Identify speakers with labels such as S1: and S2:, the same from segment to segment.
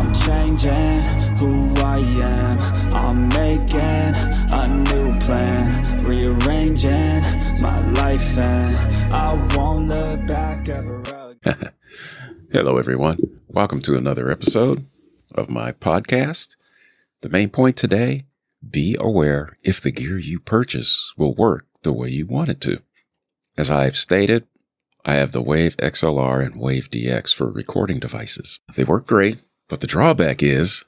S1: I'm changing who I am. I'm making a new plan, rearranging my life, and I won't look back ever again.
S2: Hello, everyone. Welcome to another episode of my podcast. The main point today, be aware if the gear you purchase will work the way you want it to. As I've stated, I have the Wave XLR and Wave DX for recording devices. They work great, but the drawback is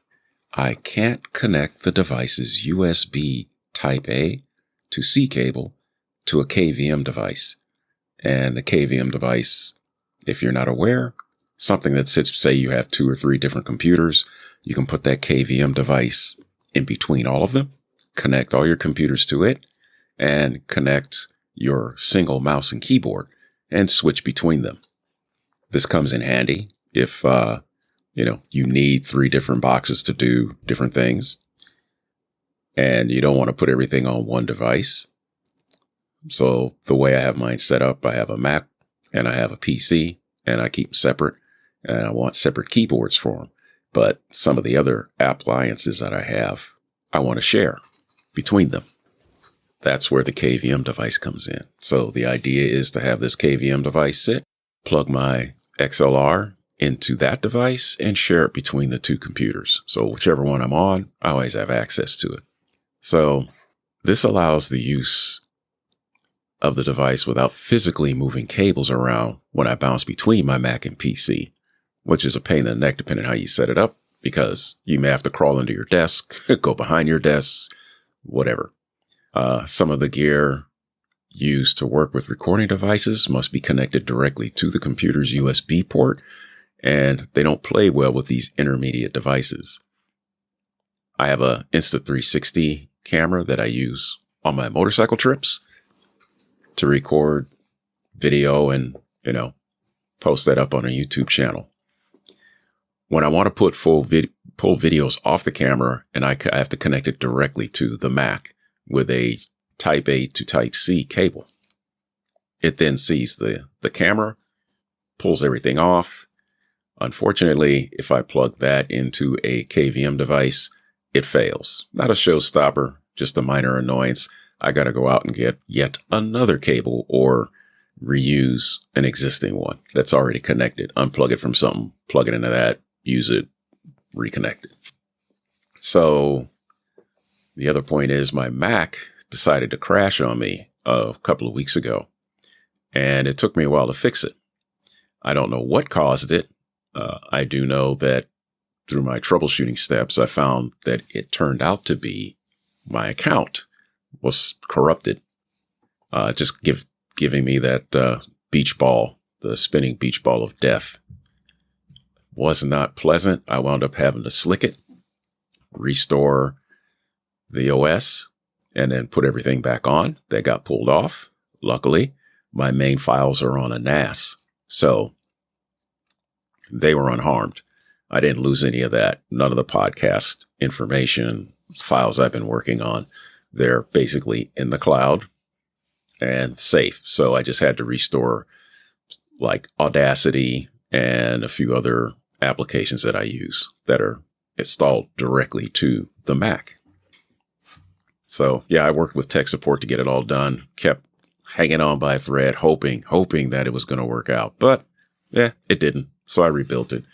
S2: I can't connect the device's USB Type A to C cable to a KVM device. And the KVM device, if you're not aware, something that sits, say you have 2 or 3 different computers, you can put that KVM device in between all of them, connect all your computers to it, and connect your single mouse and keyboard and switch between them. This comes in handy if, you need 3 different boxes to do different things and you don't want to put everything on one device. So the way I have mine set up, I have a Mac and I have a PC and I keep them separate, and I want separate keyboards for them. But some of the other appliances that I have, I want to share between them. That's where the KVM device comes in. So the idea is to have this KVM device sit, plug my XLR into that device, and share it between the 2 computers. So whichever one I'm on, I always have access to it. So this allows the use of the device without physically moving cables around when I bounce between my Mac and PC, which is a pain in the neck depending on how you set it up, because you may have to crawl into your desk, go behind your desk, whatever. Some of the gear used to work with recording devices must be connected directly to the computer's USB port, and they don't play well with these intermediate devices. I have a Insta360 camera that I use on my motorcycle trips to record video and, post that up on a YouTube channel. When I want to put pull videos off the camera, and I have to connect it directly to the Mac with a Type A to Type C cable. It then sees the camera, pulls everything off. Unfortunately, if I plug that into a KVM device, it fails. Not a showstopper, just a minor annoyance. I got to go out and get yet another cable or reuse an existing one that's already connected. Unplug it from something, plug it into that, use it, reconnect it. So the other point is my Mac decided to crash on me a couple of weeks ago, and it took me a while to fix it. I don't know what caused it. I do know that through my troubleshooting steps, I found that it turned out to be my account was corrupted. Just giving me that beach ball, the spinning beach ball of death. Was not pleasant. I wound up having to slick it, restore the OS, and then put everything back on. That got pulled off. Luckily, my main files are on a NAS, so they were unharmed. I didn't lose any of that. None of the podcast information files I've been working on. They're basically in the cloud and safe. So I just had to restore like Audacity and a few other applications that I use that are installed directly to the Mac. So yeah, I worked with tech support to get it all done, kept hanging on by a thread, hoping that it was going to work out. But yeah, it didn't. So I rebuilt it.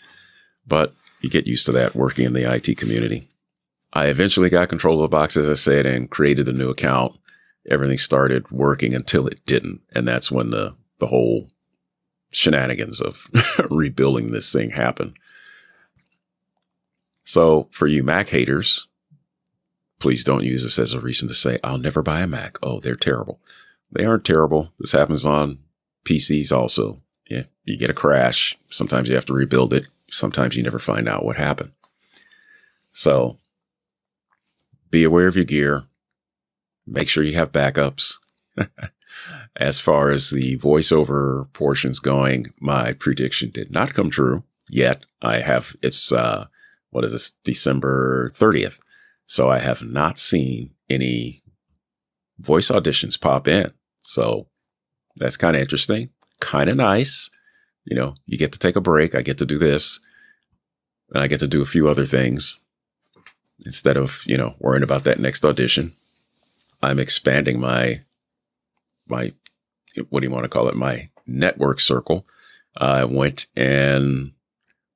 S2: But you get used to that working in the IT community. I eventually got control of the box, as I said, and created a new account. Everything started working until it didn't. And that's when the whole shenanigans of rebuilding this thing happened. So for you Mac haters, please don't use this as a reason to say, I'll never buy a Mac. Oh, they're terrible. They aren't terrible. This happens on PCs also. Yeah, you get a crash. Sometimes you have to rebuild it. Sometimes you never find out what happened. So be aware of your gear. Make sure you have backups. As far as the voiceover portions going, my prediction did not come true yet. It's December 30th. So I have not seen any voice auditions pop in. So that's kind of interesting, kind of nice. You get to take a break. I get to do this. and I get to do a few other things instead of, worrying about that next audition. I'm expanding my what do you want to call it? My network circle. I went and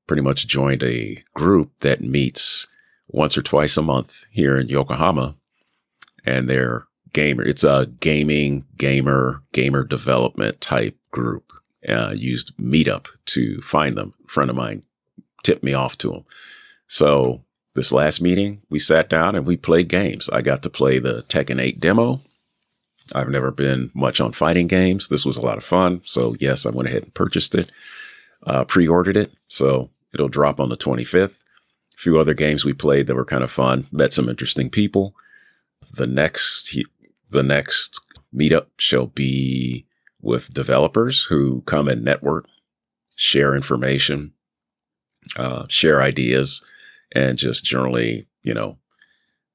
S2: pretty much joined a group that meets once or twice a month here in Yokohama, and they're it's a gamer development type group. Used Meetup to find them. A friend of mine tipped me off to them. So this last meeting, we sat down and we played games. I got to play the Tekken 8 demo. I've never been much on fighting games. This was a lot of fun. So yes, I went ahead and purchased it, pre-ordered it. So it'll drop on the 25th. A few other games we played that were kind of fun. Met some interesting people. The next meetup shall be with developers who come and network, share information, share ideas, and just generally,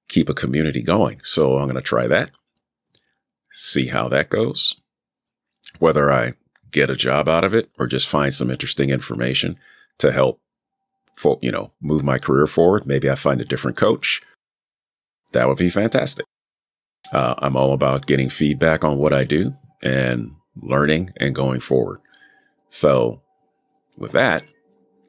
S2: keep a community going. So I'm going to try that. See how that goes, whether I get a job out of it or just find some interesting information to help, move my career forward. Maybe I find a different coach. That would be fantastic. I'm all about getting feedback on what I do and learning and going forward. So with that,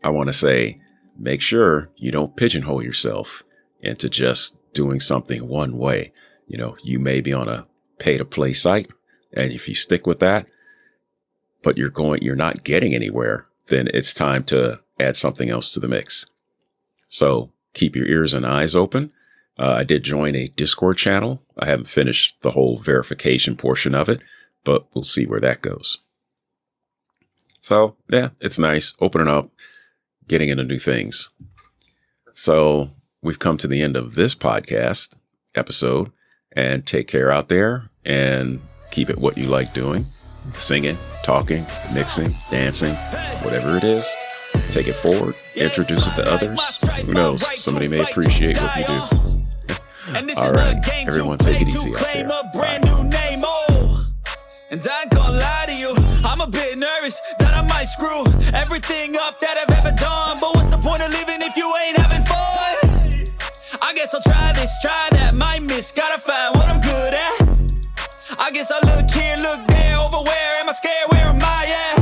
S2: I want to say, make sure you don't pigeonhole yourself into just doing something one way. You may be on a pay-to-play site, and if you stick with that, but you're not getting anywhere, then it's time to add something else to the mix. So keep your ears and eyes open. I did join a Discord channel. I haven't finished the whole verification portion of it, but we'll see where that goes. So yeah, it's nice opening up, getting into new things. So we've come to the end of this podcast episode, and take care out there and keep it what you like doing. Singing, talking, mixing, dancing, whatever it is, take it forward, introduce it to others. Who knows? Somebody may appreciate what you do. All right, everyone, take it easy out there. Bye.
S1: And I ain't gonna lie to you, I'm a bit nervous that I might screw everything up that I've ever done. But what's the point of living if you ain't having fun? I guess I'll try this, try that, might miss, gotta find what I'm good at. I guess I look here, look there, over where am I scared, where am I at?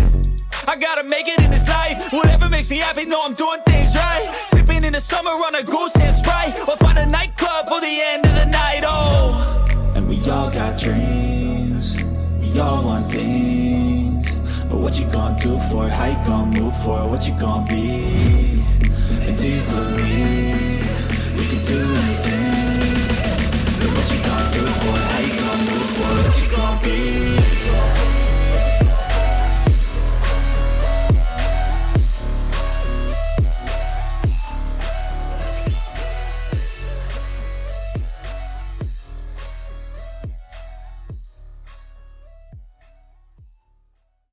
S1: I gotta make it in this life, whatever makes me happy, know I'm doing things right. Sipping in the summer on a goose and Sprite, or find a nightclub for the end of the night, oh. And we all got dreams, we all want things, but what you gonna do for it, how you gonna move for it, what you gonna be? And do you believe we can do anything?